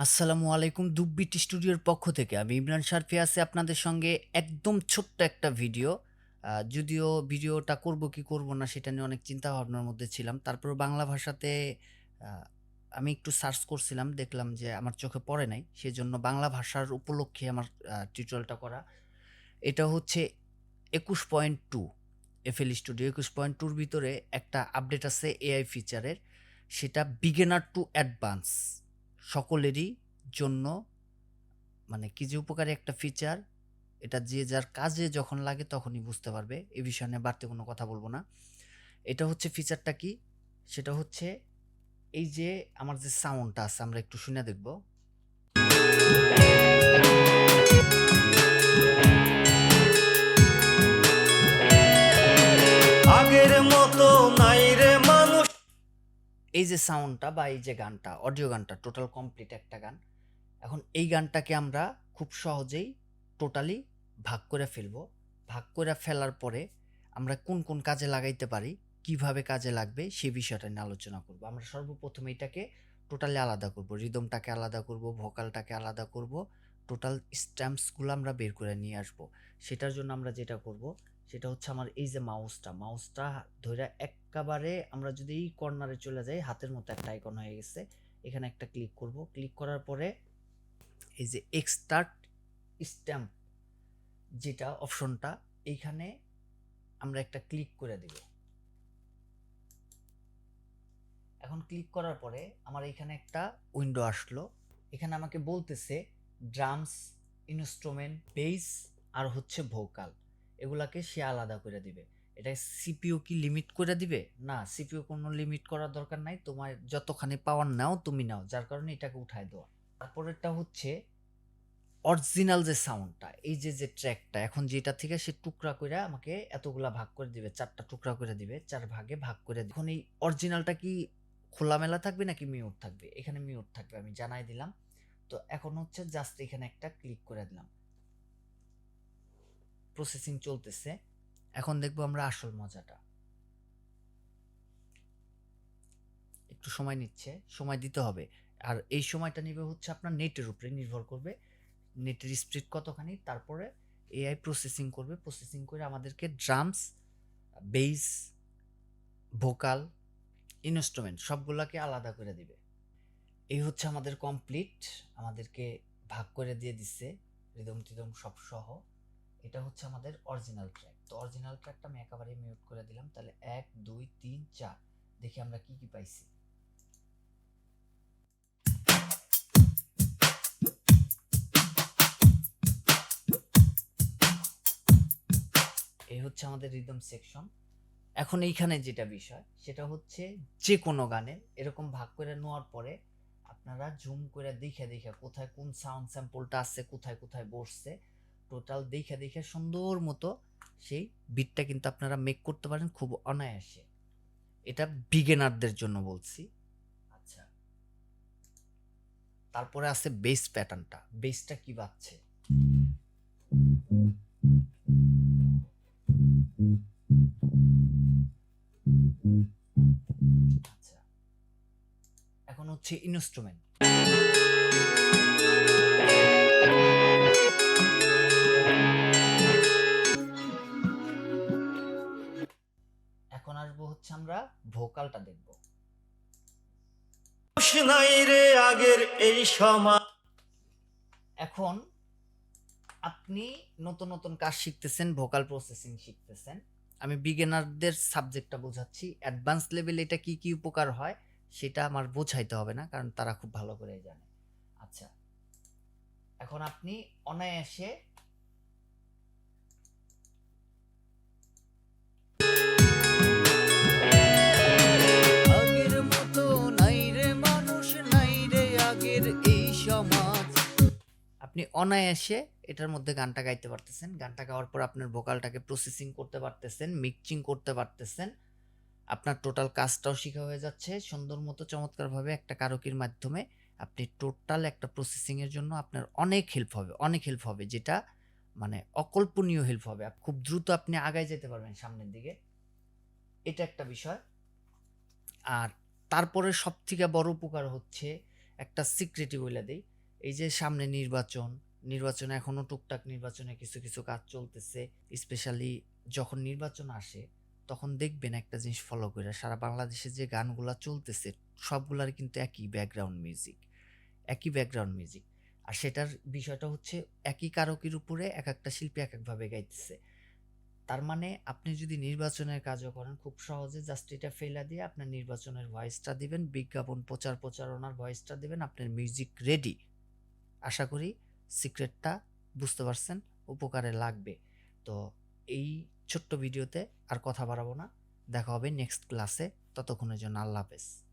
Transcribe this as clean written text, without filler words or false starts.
আসসালামু আলাইকুম। Dope bit স্টুডিওর পক্ষ থেকে আমি ইমরান সারফি আছি আপনাদের সঙ্গে একদম ছোট্ট একটা ভিডিও। যদিও ভিডিওটা করব কি করব না সেটা নিয়ে অনেক চিন্তা ভাবনার মধ্যে ছিলাম। তারপরেও বাংলা ভাষাতে আ আমি একটু সার্চ করছিলাম, দেখলাম যে আমার চোখে পড়ে নাই। সেজন্য বাংলা ভাষার উপলক্ষে আমার টিউটোরিয়ালটা করা। এটা হচ্ছে ২১.২ এফএল স্টুডিও ২১.২ র ভিতরে একটা আপডেট আছে এআই ফিচারের। সেটা বিগিনার টু অ্যাডভান্স সকলেরই জন্য, মানে কি যে উপকারী একটা ফিচার। এটা যে যার কাজে যখন লাগে তখনই বুঝতে পারবে। এই বিষয় নিয়ে বাড়তি কোনো কথা বলবো না। এটা হচ্ছে ফিচারটা কি? সেটা হচ্ছে এই যে আমার যে সাউন্ডটা আছে আমরা একটু শুনে দেখব। আগের মতো নাই রে মানুষ। এই যে সাউন্ডটা বা এই যে গানটা, অডিও গানটা টোটাল কমপ্লিট একটা গান। এখন এই গানটাকে আমরা খুব সহজেই টোটালি ভাগ করে ফেলবো। ভাগ করে ফেলার পরে আমরা কোন কোন কাজে লাগাইতে পারি, কিভাবে কাজে লাগবে সেই বিষয়টা নিয়ে আলোচনা করব। আমরা সর্বপ্রথম এটাকে টোটালি আলাদা করব, রিদমটাকে আলাদা করব, ভোকালটাকে আলাদা করব, টোটাল স্ট্যাম্পসগুলো আমরা বের করে নিয়ে আসব। সেটার জন্য আমরা যেটা করব সেটা হচ্ছে আমার এই যে মাউসটা ধরে একেবারে আমরা যদি এই কর্নারে চলে যাই, হাতের মতো একটা আইকন হয়ে গেছে, এখানে একটা ক্লিক করব। ক্লিক করার পরে এই যে এক্সট্রাক্ট স্ট্যাম্প যেটা অপশনটা, এইখানে আমরা একটা ক্লিক করে দেব। এখন ক্লিক করার পরে আমার এখানে একটা উইন্ডো আসলো। এখানে আমাকে বলতেছে ড্রামস, ইনস্ট্রুমেন্ট, বেস আর হচ্ছে ভোকাল, এগুলাকে সে আলাদা করে দিবে। এটা সিপিইউ কি লিমিট করে দিবে? না, সিপিইউ কোনো লিমিট করার দরকার নাই। তোমার যতখানি পাওয়ার নাও তুমি নাও, যার কারণে এটাকে উঠায় দেওয়া। তারপরেরটা হচ্ছে অরিজিনাল যে সাউন্ডটা, এই যে যে ট্র্যাকটা এখন যেটা থেকে সে টুকরা করে আমাকে এতগুলা ভাগ করে দিবে, 4টা টুকরা করে দিবে, 4 ভাগে ভাগ করে দিবে। এখন এই অরিজিনালটা কি খোলামেলা থাকবে নাকি মিউট থাকবে? এখানে মিউট থাকবে, আমি জানাই দিলাম। তো এখন হচ্ছে জাস্ট এখানে একটা ক্লিক করে দিলাম, প্রসেসিং চলতেছে। এখন দেখবো আমরা আসল মজাটা। একটু সময় নিচ্ছে, সময় দিতে হবে। আর এই সময়টা নিবে হচ্ছে আপনার নেটের উপরে নির্ভর করবে, নেটের স্পিড কতখানি। তারপরে এআই প্রসেসিং করবে, প্রসেসিং করে আমাদেরকে ড্রামস, বেস, ভোকাল, ইনস্ট্রুমেন্ট সবগুলাকে আলাদা করে দিবে। এই হচ্ছে আমাদের কমপ্লিট, আমাদেরকে ভাগ করে দিয়ে দিচ্ছে রিদম টিদম সব সহ। এটা হচ্ছে আমাদের অরিজিনাল ট্র্যাক। তো অরিজিনাল ট্র্যাকটা আমি একেবারে মিউট করে দিলাম। তাহলে 1 2 3 4 দেখি আমরা কি কি পাইছি। এই হচ্ছে আমাদের রিদম সেকশন। এখন এইখানে যেটা বিষয় সেটা হচ্ছে যে কোনো গানে এরকম ভাগ করে নেওয়ার পরে আপনারা জুম করে দেখে দেখে কোথায় কোন সাউন্ড স্যাম্পলটা আছে, কোথায় কোথায় বসছে, টোটাল দেখে দেখে সুন্দর মতো সেই বিটটা কিন্তু আপনারা মেক করতে পারেন খুব অনায়াসে। এটা বিগিনারদের জন্য বলছি। আচ্ছা, তারপরে আছে বেস প্যাটার্নটা। বেসটা কি বাজছে? আচ্ছা, এখন হচ্ছে ইনস্ট্রুমেন্ট। এখন আসবো হচ্ছে আমরা ভোকালটা দেখব। নাই রে আগের এই সময়। এখন আপনি নতুন নতুন কাজ শিখতেছেন, ভোকাল প্রসেসিং শিখতেছেন। আমি বিগিনারদের সাবজেক্টটা বোঝাচ্ছি, অ্যাডভান্স লেভেলে এটা কি কি উপকার হয় সেটা আমার বোঝাইতে হবে না, কারণ তারা খুব ভালো করে জানে। আচ্ছা, এখন আপনি অনায়াসে আগের মতো নাই রে মানুষ, নাই রে আগের এই সমাজ, আপনি অনায়াসে এটার মধ্যে গানটা গাইতে পারতেছেন। গানটা গাওয়ার পর আপনার ভোকালটাকে প্রসেসিং করতে পারতেছেন, মিক্সিং করতে পারতেছেন। আপনার টোটাল কাজটাও শিখা হয়ে যাচ্ছে সুন্দর মতো, চমৎকারভাবে একটা কারকির মাধ্যমে। আপনি টোটাল একটা প্রসেসিংয়ের জন্য আপনার অনেক হেল্প হবে, অনেক হেল্প হবে, যেটা মানে অকল্পনীয় হেল্প হবে। খুব দ্রুত আপনি আগায় যেতে পারবেন সামনের দিকে, এটা একটা বিষয়। আর তারপরে সবথেকে বড় উপকার হচ্ছে, একটা সিক্রেটই বলে দেই, এই যে সামনে নির্বাচনে এখনো টুকটাক নির্বাচনে কিছু কিছু কাজ চলতেছে। স্পেশালি যখন নির্বাচন আসে তখন দেখবেন একটা জিনিস ফলো করে সারা বাংলাদেশে যে গানগুলা চলতেছে সবগুলার কিন্তু একই ব্যাকগ্রাউন্ড মিউজিক। আর সেটার বিষয়টা হচ্ছে একই কারকের উপরে এক একটা শিল্পী এক একভাবে গাইতেছে। তার মানে আপনি যদি নির্বাচনের কাজও করেন খুব সহজে জাস্ট এটা ফেলা দিয়ে আপনার নির্বাচনের ভয়েসটা দিবেন, বিজ্ঞাপন প্রচারণার ভয়েসটা দিবেন, আপনার মিউজিক রেডি। আশা করি সিক্রেটটা বুঝতে পারছেন, উপকারে লাগবে। তো এই ছোট্ট ভিডিওতে আর কথা বাড়াবো না, দেখা হবে নেক্সট ক্লাসে। ততক্ষণের জন্য আল্লাহ হাফেজ।